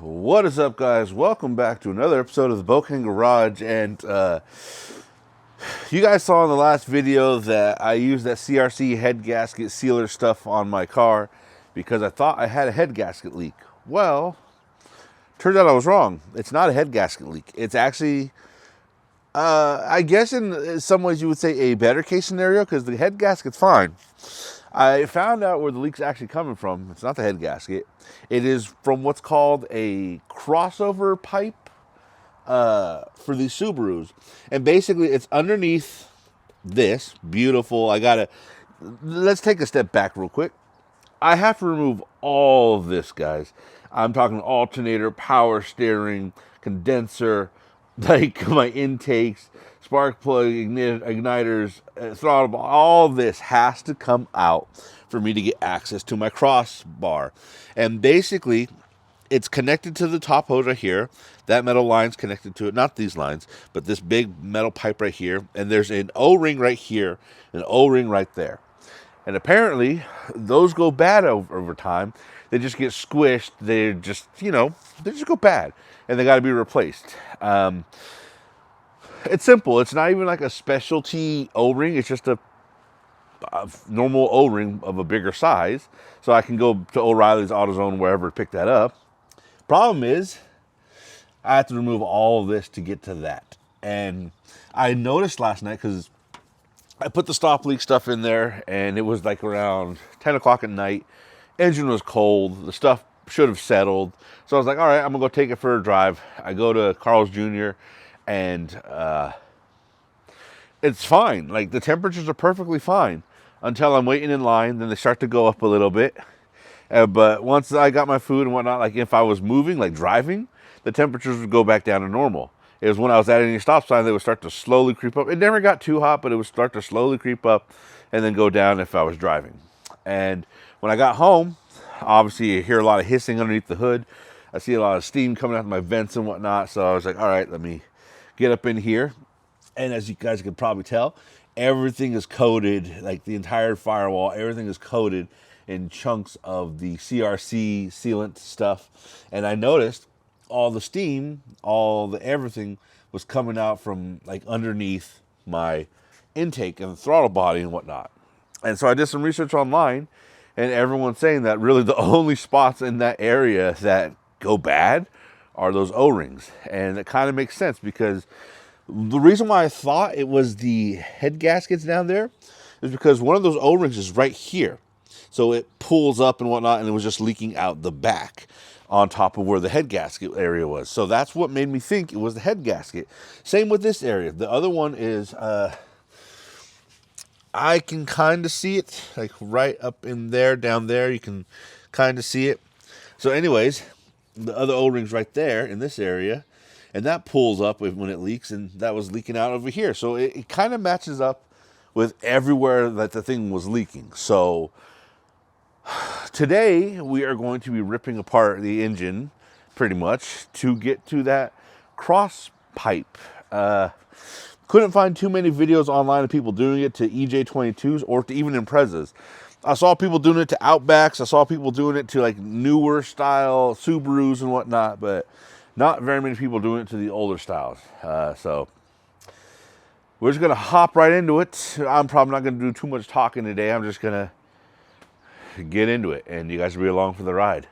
What is up, guys? Welcome back to another episode of the Bocan Garage. And you guys saw in the last video that I used that CRC head gasket sealer stuff on my car because I thought I had a head gasket leak. Well, turns out I was wrong. It's not a head gasket leak. It's actually, I guess in some ways you would say a better case scenario because the head gasket's fine. I found out where the leak's actually coming from. It's not the head gasket. It is from what's called a crossover pipe for these Subarus. And basically it's underneath this. Beautiful. Let's take a step back real quick. I have to remove all of this, guys. I'm talking alternator, power steering, condenser, like my intakes, spark plug, igniters, throttle bar. All this has to come out for me to get access to my crossbar. And basically, it's connected to the top hose right here. That metal line's connected to it. Not these lines, but this big metal pipe right here. And there's an O-ring right here, an O-ring right there. And apparently, those go bad over time. They just get squished. They just go bad. And they got to be replaced. It's simple. It's not even like a specialty O-ring. It's just a normal O-ring of a bigger size. So I can go to O'Reilly's, AutoZone, wherever, pick that up. Problem is, I have to remove all of this to get to that. And I noticed last night, because I put the stop leak stuff in there, and it was like around 10 o'clock at night. Engine was cold. The stuff should have settled. So I was like, all right, I'm going to go take it for a drive. I go to Carl's Jr., and it's fine. Like, the temperatures are perfectly fine until I'm waiting in line. Then they start to go up a little bit. But once I got my food and whatnot, like if I was moving, like driving, the temperatures would go back down to normal. It was when I was at any stop sign, they would start to slowly creep up. It never got too hot, but it would start to slowly creep up and then go down if I was driving. And when I got home, obviously you hear a lot of hissing underneath the hood. I see a lot of steam coming out of my vents and whatnot. So I was like, all right, let me get up in here. And as you guys can probably tell, everything is coated, like the entire firewall, everything is coated in chunks of the CRC sealant stuff. And I noticed all the steam, everything was coming out from like underneath my intake and the throttle body and whatnot. And so I did some research online, and everyone's saying that really the only spots in that area that go bad are those O-rings. And it kind of makes sense because the reason why I thought it was the head gaskets down there is because one of those O-rings is right here. So it pulls up and whatnot, and it was just leaking out the back on top of where the head gasket area was. So that's what made me think it was the head gasket. Same with this area. The other one is, I can kind of see it, like right up in there, down there. You can kind of see it. So anyways, the other O-ring's right there in this area. And that pulls up when it leaks, and that was leaking out over here. So it kind of matches up with everywhere that the thing was leaking. So today we are going to be ripping apart the engine pretty much to get to that cross pipe. Couldn't find too many videos online of people doing it to EJ22s or to even Imprezas. I saw people doing it to Outbacks. I saw people doing it to like newer style Subarus and whatnot, but not very many people doing it to the older styles. So we're just going to hop right into it. I'm probably not going to do too much talking today. I'm just going to get into it, and you guys will be along for the ride.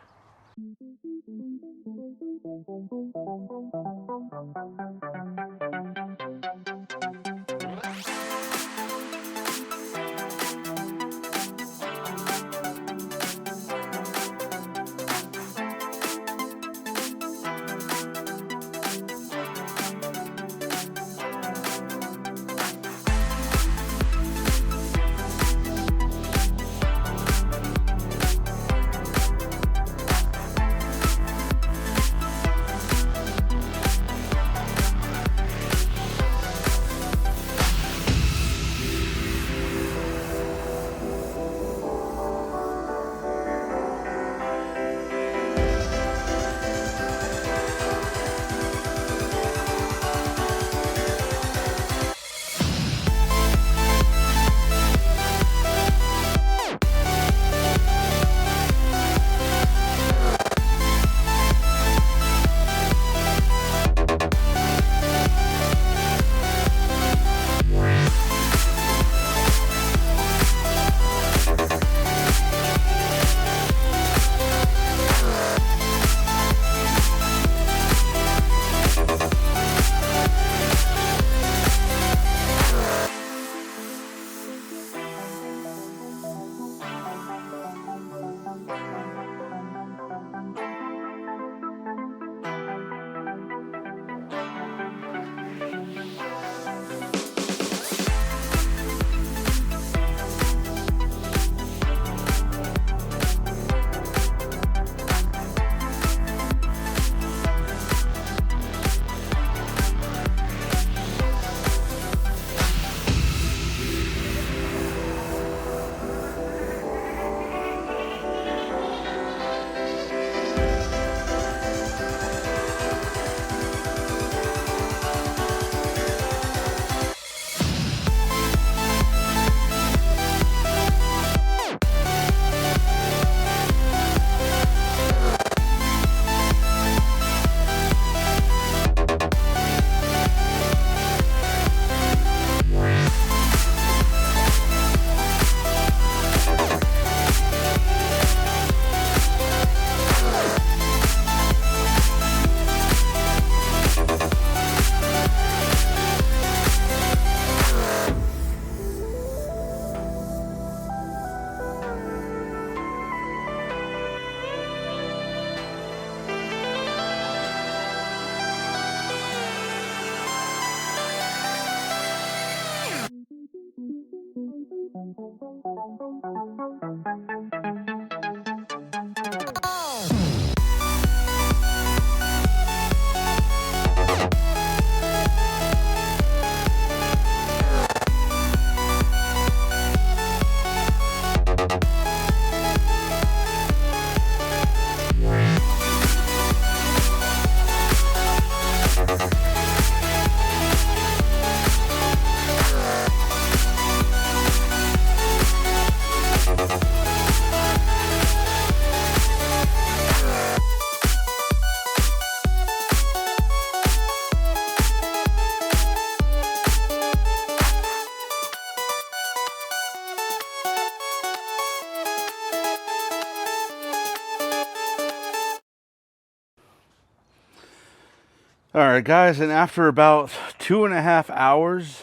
All right, guys, and after about 2.5 hours,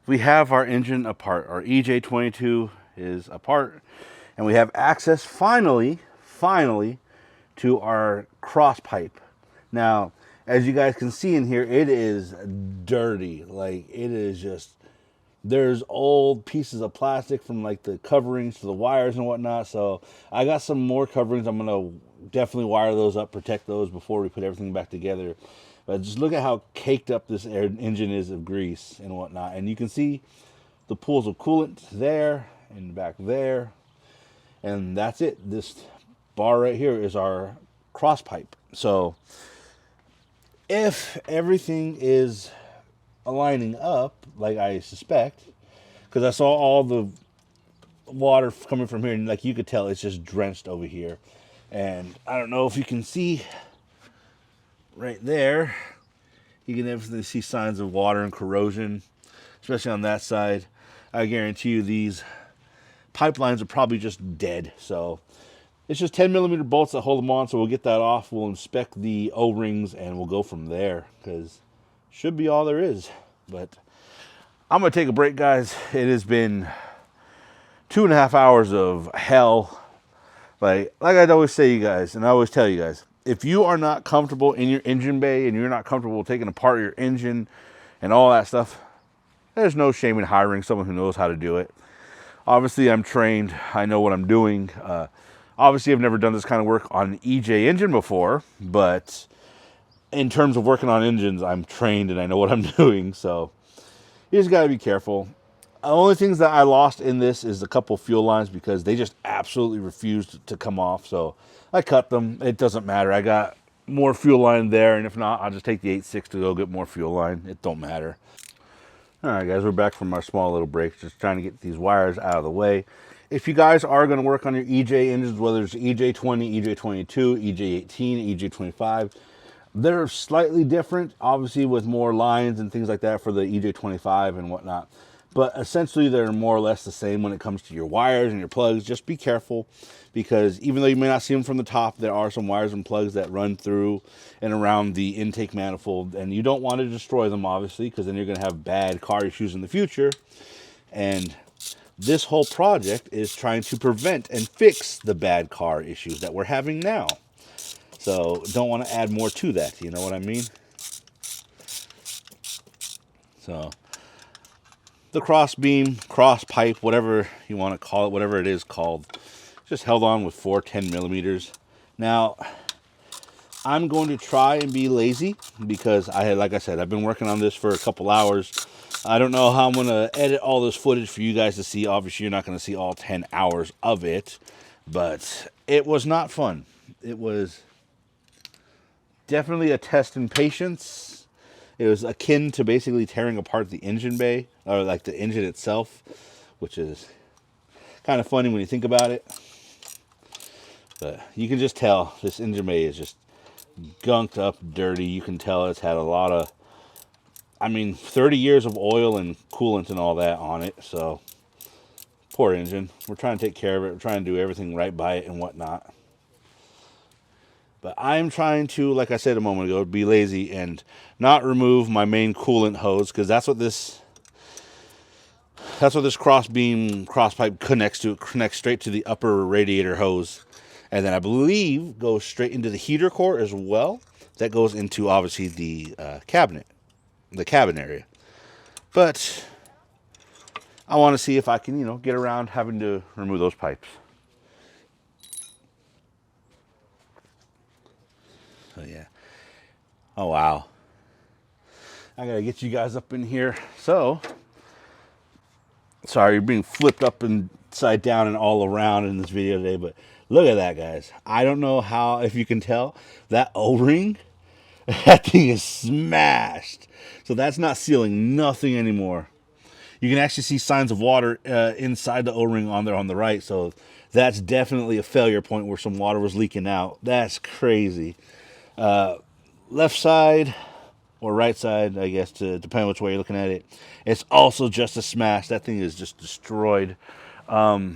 we have our engine apart. Our EJ22 is apart, and we have access finally to our cross pipe. Now, as you guys can see in here, it is dirty. Like, it is just, there's old pieces of plastic from like the coverings to the wires and whatnot. So I got some more coverings. I'm gonna definitely wire those up, protect those before we put everything back together. But just look at how caked up this engine is of grease and whatnot. And you can see the pools of coolant there and back there. And that's it. This bar right here is our cross pipe. So if everything is aligning up like I suspect, because I saw all the water coming from here, and like you could tell it's just drenched over here. And I don't know if you can see right there, you can definitely see signs of water and corrosion, especially on that side. I guarantee you these pipelines are probably just dead. So it's just 10mm bolts that hold them on. So we'll get that off, we'll inspect the O-rings, and we'll go from there, because should be all there is. But I'm gonna take a break, guys. It has been 2.5 hours of hell. Like I'd always say, you guys, and I always tell you guys, if you are not comfortable in your engine bay and you're not comfortable taking apart your engine and all that stuff, there's no shame in hiring someone who knows how to do it. Obviously, I'm trained. I know what I'm doing. Obviously, I've never done this kind of work on an EJ engine before, but in terms of working on engines, I'm trained and I know what I'm doing. So you just got to be careful. The only things that I lost in this is a couple fuel lines, because they just absolutely refused to come off. So I cut them. It doesn't matter. I got more fuel line there, and if not, I'll just take the 8.6 to go get more fuel line. It don't matter. All right, guys, we're back from our small little break, just trying to get these wires out of the way. If you guys are going to work on your EJ engines, whether it's EJ20, EJ22, EJ18, EJ25, they're slightly different, obviously, with more lines and things like that for the EJ25 and whatnot. But essentially, they're more or less the same when it comes to your wires and your plugs. Just be careful, because even though you may not see them from the top, there are some wires and plugs that run through and around the intake manifold. And you don't want to destroy them, obviously, because then you're going to have bad car issues in the future. And this whole project is trying to prevent and fix the bad car issues that we're having now. So don't want to add more to that, you know what I mean? So the cross beam, cross pipe, whatever you want to call it, whatever it is called, just held on with 4 10mm. Now, I'm going to try and be lazy, because like I said, I've been working on this for a couple hours. I don't know how I'm going to edit all this footage for you guys to see. Obviously, you're not going to see all 10 hours of it, but it was not fun. It was definitely a test in patience. It was akin to basically tearing apart the engine bay, or like the engine itself, which is kind of funny when you think about it. But you can just tell this engine bay is just gunked up, dirty. You can tell it's had a lot of, 30 years of oil and coolant and all that on it. So poor engine. We're trying to take care of it. We're trying to do everything right by it and whatnot. But I'm trying to, like I said a moment ago, be lazy and not remove my main coolant hose, because that's what this cross beam, cross pipe connects to. It connects straight to the upper radiator hose, and then I believe goes straight into the heater core as well. That goes into obviously the cabin area. But I want to see if I can, get around having to remove those pipes. So yeah. Oh wow. I gotta get you guys up in here. So, sorry, you're being flipped up and side down and all around in this video today, but look at that, guys. I don't know how, if you can tell, that O-ring, that thing is smashed. So that's not sealing nothing anymore. You can actually see signs of water inside the O-ring on there on the right. So that's definitely a failure point where some water was leaking out. That's crazy. Left side or right side, I guess, to depend which way you're looking at it, it's also just a smash. That thing is just destroyed. Funny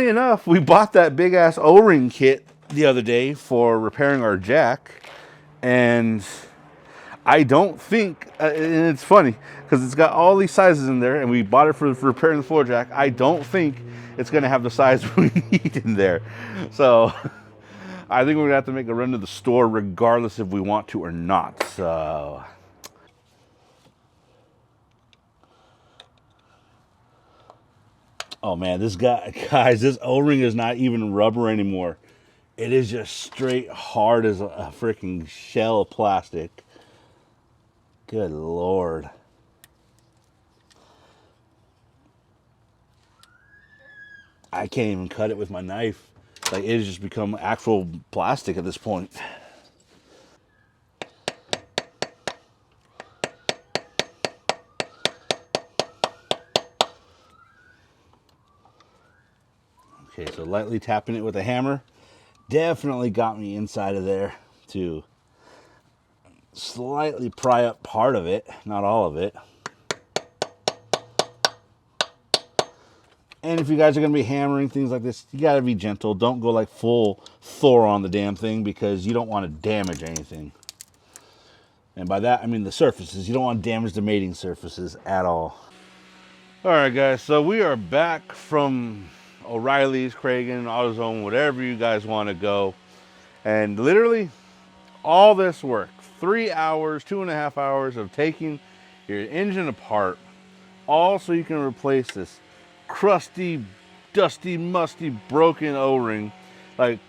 enough, we bought that big ass O-ring kit the other day for repairing our jack, And I don't think, and it's funny because it's got all these sizes in there, and we bought it for repairing the floor jack. I don't think it's going to have the size we need in there. So I think we're going to have to make a run to the store regardless if we want to or not. So oh man, guys, this O-ring is not even rubber anymore. It is just straight hard as a freaking shell of plastic. Good Lord. I can't even cut it with my knife. Like, it has just become actual plastic at this point. Okay, so lightly tapping it with a hammer definitely got me inside of there to slightly pry up part of it, not all of it. And if you guys are going to be hammering things like this, you got to be gentle. Don't go like full Thor on the damn thing because you don't want to damage anything. And by that, I mean the surfaces. You don't want to damage the mating surfaces at all. All right, guys, so we are back from O'Reilly's, Cragen, AutoZone, whatever you guys want to go. And literally all this work, 3 hours, 2.5 hours of taking your engine apart, all so you can replace this crusty, dusty, musty, broken O-ring. Like,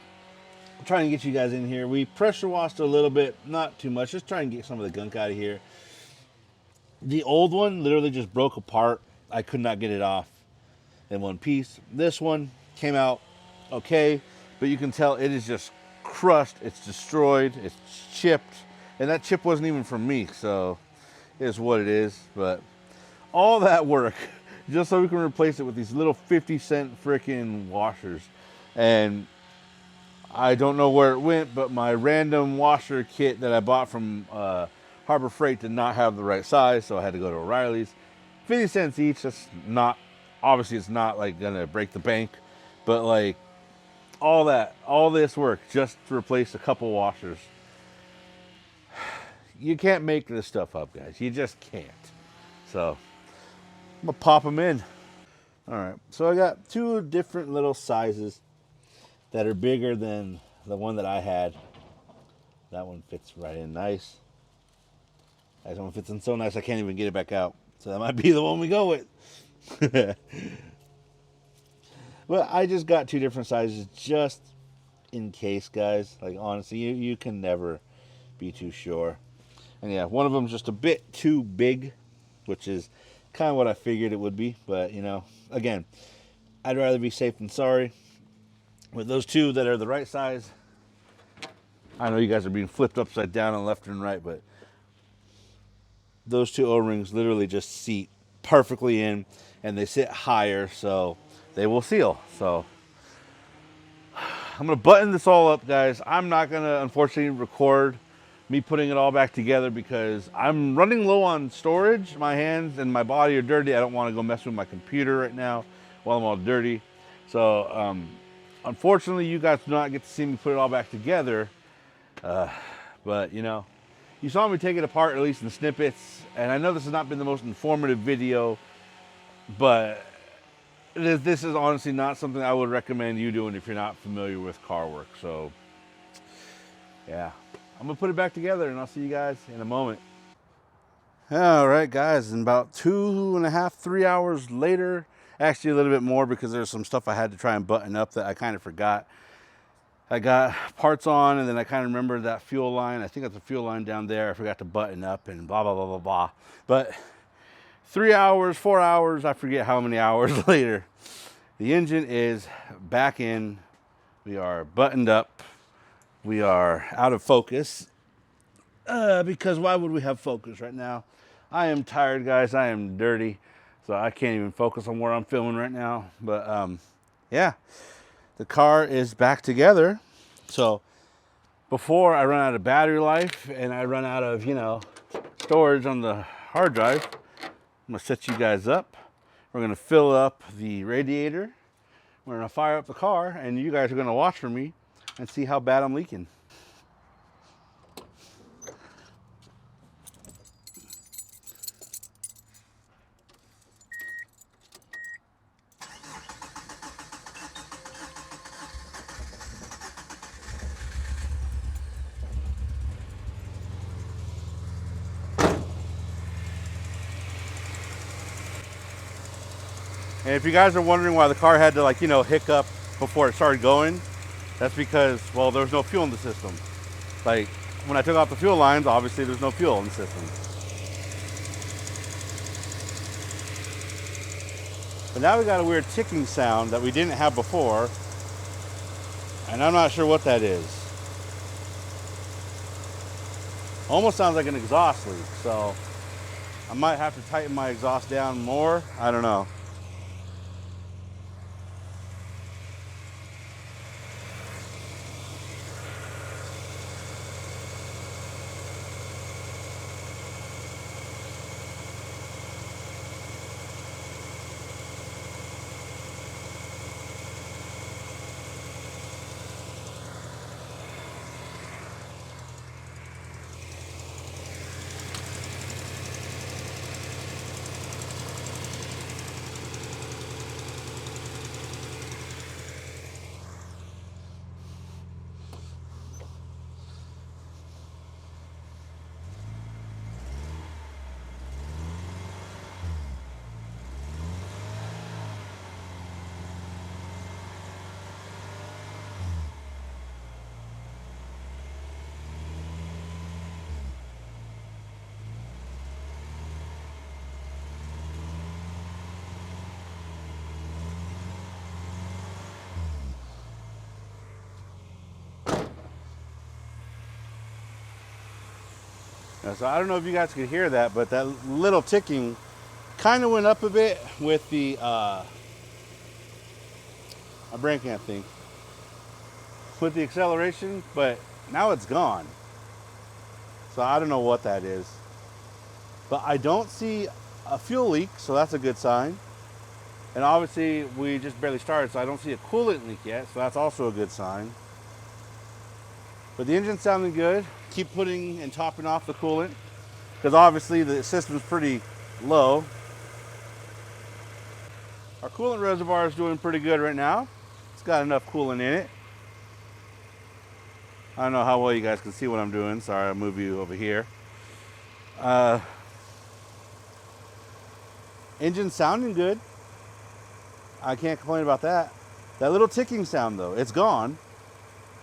I'm trying to get you guys in here. We pressure washed a little bit, not too much, just trying to get some of the gunk out of here. The old one literally just broke apart. I could not get it off in one piece. This one came out okay, but you can tell it is just crushed, it's destroyed, it's chipped, and that chip wasn't even from me, so it is what it is. But all that work just so we can replace it with these little 50-cent freaking washers. And I don't know where it went, but my random washer kit that I bought from Harbor Freight did not have the right size, so I had to go to O'Reilly's. 50 cents each. That's not, obviously it's not like gonna break the bank, but like all this work just to replace a couple washers. You can't make this stuff up, guys. You just can't. So I'm gonna pop them in. All right, so I got two different little sizes that are bigger than the one that I had. That one fits right in nice. That one fits in so nice I can't even get it back out. So that might be the one we go with. Well, I just got two different sizes just in case, guys. Like, honestly, you can never be too sure. And yeah, one of them's just a bit too big, which is kind of what I figured it would be. But, you know, again, I'd rather be safe than sorry. With those two that are the right size, I know you guys are being flipped upside down and left and right, but those two O-rings literally just seat perfectly in, and they sit higher, so they will seal. So I'm gonna button this all up, guys. I'm not gonna, unfortunately, record me putting it all back together because I'm running low on storage. My hands and my body are dirty. I don't want to go mess with my computer right now while I'm all dirty. So unfortunately, you guys do not get to see me put it all back together. But you know, you saw me take it apart, at least in snippets, and I know this has not been the most informative video, but this is honestly not something I would recommend you doing if you're not familiar with car work. So yeah, I'm gonna put it back together and I'll see you guys in a moment. All right, guys, and about 2.5, 3 hours later, actually a little bit more because there's some stuff I had to try and button up that I kind of forgot. I got parts on, and then I kind of remembered that fuel line. I think that's a fuel line down there. I forgot to button up and blah, blah, blah, blah, blah. But 3 hours, 4 hours, I forget how many hours later, the engine is back in. We are buttoned up. We are out of focus. Because why would we have focus right now? I am tired, guys. I am dirty. So I can't even focus on where I'm filming right now. But yeah. The car is back together. So before I run out of battery life and I run out of, you know, storage on the hard drive, I'm gonna set you guys up. We're gonna fill up the radiator. We're gonna fire up the car, and you guys are gonna watch for me and see how bad I'm leaking. And if you guys are wondering why the car had to, like, you know, hiccup before it started going, that's because, well, there was no fuel in the system. Like, when I took off the fuel lines, obviously there's no fuel in the system. But now we got a weird ticking sound that we didn't have before, and I'm not sure what that is. Almost sounds like an exhaust leak, so I might have to tighten my exhaust down more. I don't know. So I don't know if you guys could hear that, but that little ticking kind of went up a bit with the, my brain can't think, with the acceleration, but now it's gone. So I don't know what that is. But I don't see a fuel leak, so that's a good sign. And obviously we just barely started, so I don't see a coolant leak yet, so that's also a good sign. But the engine's sounding good. Keep putting and topping off the coolant, because obviously the system's pretty low. Our coolant reservoir is doing pretty good right now. It's got enough coolant in it. I don't know how well you guys can see what I'm doing. Sorry, I'll move you over here. Engine's sounding good. I can't complain about that. That little ticking sound though, it's gone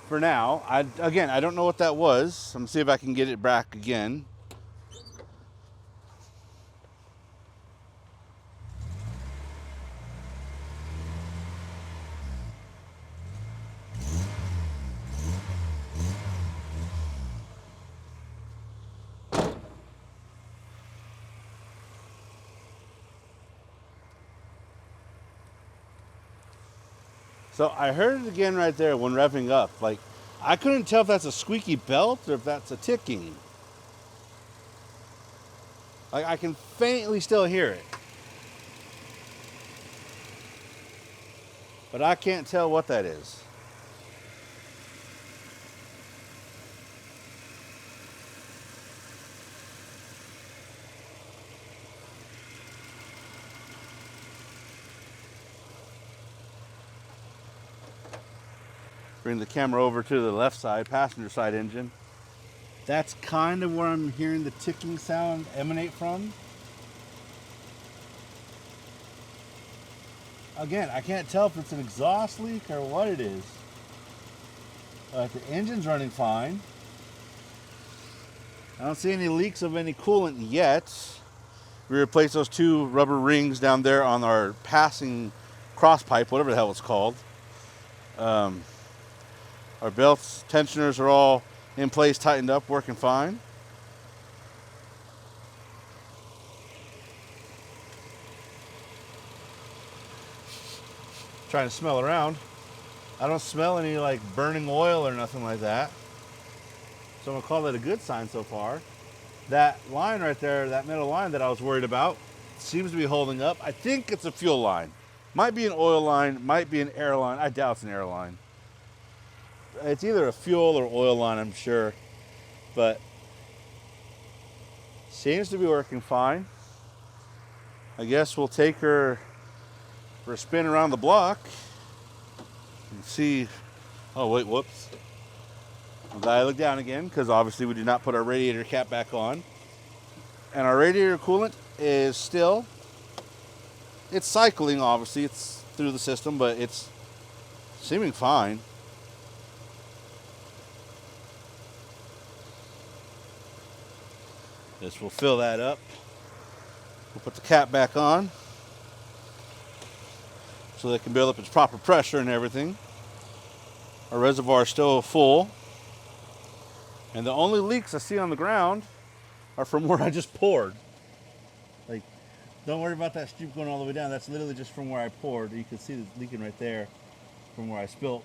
for now. Again, I don't know what that was. I'm gonna see if I can get it back again. So I heard it again right there when revving up. Like, I couldn't tell if that's a squeaky belt or if that's a ticking. Like, I can faintly still hear it, but I can't tell what that is. Bring the camera over to the left side, passenger side engine. That's kind of where I'm hearing the ticking sound emanate from. Again, I can't tell if it's an exhaust leak or what it is. The engine's running fine. I don't see any leaks of any coolant yet. We replaced those two rubber rings down there on our passing cross pipe, whatever the hell it's called. Our belts, tensioners are all in place, tightened up, working fine. Trying to smell around. I don't smell any like burning oil or nothing like that. So I'm gonna call that a good sign so far. That line right there, that middle line that I was worried about, seems to be holding up. I think it's a fuel line. Might be an oil line, might be an air line. I doubt it's an air line. It's either a fuel or oil line, I'm sure, but seems to be working fine. I guess we'll take her for a spin around the block and see. Oh wait, whoops. I'm glad I looked down again, because obviously we did not put our radiator cap back on. And our radiator coolant is still It's cycling, obviously, it's through the system, but it's seeming fine. This will fill that up. We'll put the cap back on so they can build up its proper pressure and everything. Our reservoir is still full. And the only leaks I see on the ground are from where I just poured. Like, don't worry about that streak going all the way down. That's literally just from where I poured. You can see it's leaking right there from where I spilt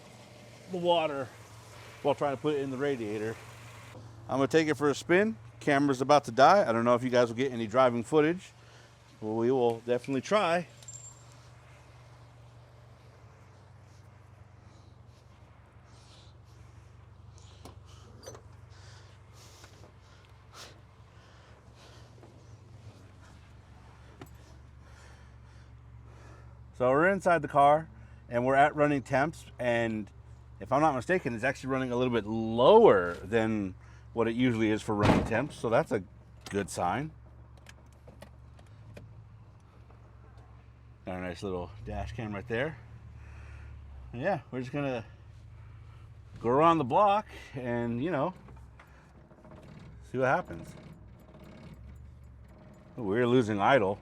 the water while trying to put it in the radiator. I'm gonna take it for a spin. Camera's about to die. I don't know if you guys will get any driving footage. Well, we will definitely try. So we're inside the car and we're at running temps, and if I'm not mistaken, it's actually running a little bit lower than what it usually is for running temps, so that's a good sign. Got a nice little dash cam right there. And yeah, we're just gonna go around the block and, you know, see what happens. Oh, we're losing idle.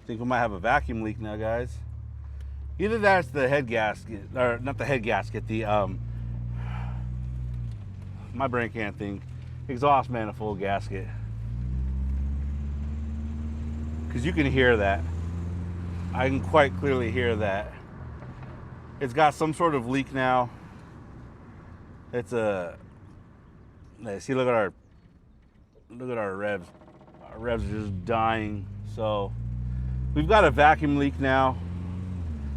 I think we might have a vacuum leak now, guys. Either that's the head gasket, or not the head gasket, the my brain can't think, exhaust manifold gasket. Because you can hear that. I can quite clearly hear that. It's got some sort of leak now. It's a, see, look at our revs. Our revs are just dying. So we've got a vacuum leak now.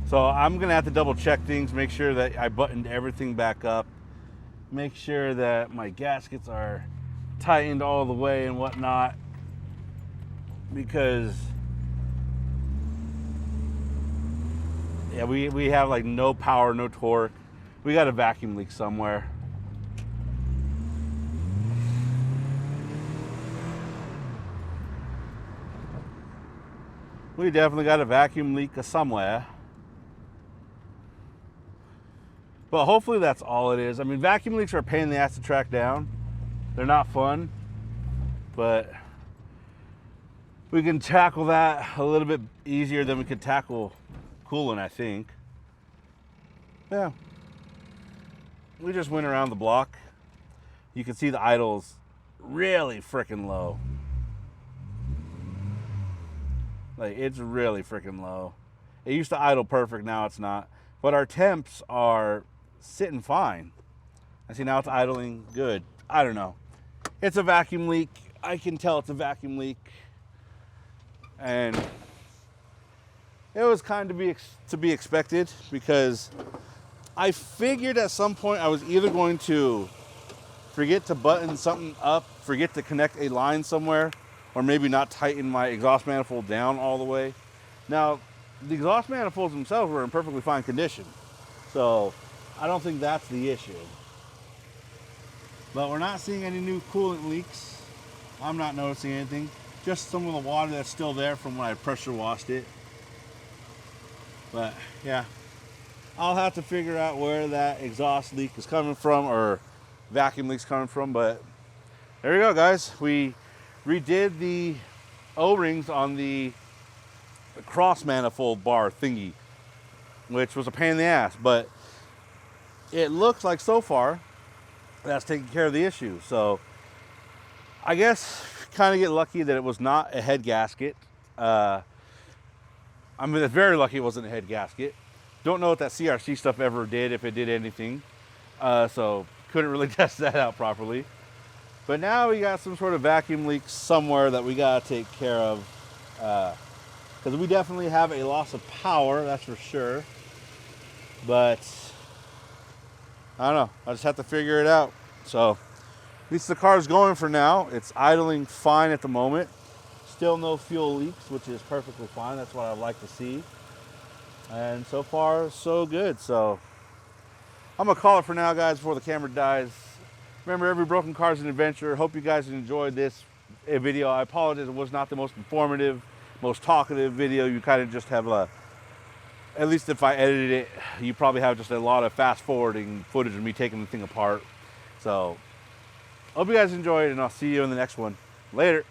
So I'm gonna have to double check things, make sure that I buttoned everything back up, make sure that my gaskets are tightened all the way and whatnot, because yeah, we have like no power, no torque. We got a vacuum leak somewhere. We definitely got a vacuum leak somewhere. But hopefully that's all it is. I mean, vacuum leaks are a pain in the ass to track down. They're not fun, but we can tackle that a little bit easier than we could tackle coolant, I think. Yeah. We just went around the block. You can see the idle's really freaking low. Like, it's really freaking low. It used to idle perfect, now it's not. But our temps are sitting fine. I see now it's idling good. I don't know. It's a vacuum leak. I can tell it's a vacuum leak. And it was kind of to be expected, because I figured at some point I was either going to forget to button something up, forget to connect a line somewhere, or maybe not tighten my exhaust manifold down all the way. Now, the exhaust manifolds themselves were in perfectly fine condition, so I don't think that's the issue. But we're not seeing any new coolant leaks. I'm not noticing anything. Just some of the water that's still there from when I pressure washed it. But yeah, I'll have to figure out where that exhaust leak is coming from, or vacuum leak's coming from. But there you go, guys. We redid the O-rings on the cross manifold bar thingy, which was a pain in the ass, but it looks like so far that's taking care of the issue. So I guess kind of get lucky that it was not a head gasket. I mean, it's very lucky it wasn't a head gasket. Don't know what that CRC stuff ever did, if it did anything. So couldn't really test that out properly. But now we got some sort of vacuum leak somewhere that we gotta take care of. Because we definitely have a loss of power, that's for sure. But I don't know, I just have to figure it out. So at least the car's going for now. It's idling fine at the moment. Still no fuel leaks, which is perfectly fine. That's what I'd like to see. And so far, so good. So I'm gonna call it for now, guys, before the camera dies. Remember, every broken car is an adventure. Hope you guys enjoyed this video. I apologize, it was not the most informative, most talkative video. You kind of just have a, at least if I edited it, you probably have just a lot of fast forwarding footage of me taking the thing apart. So hope you guys enjoyed, and I'll see you in the next one. Later.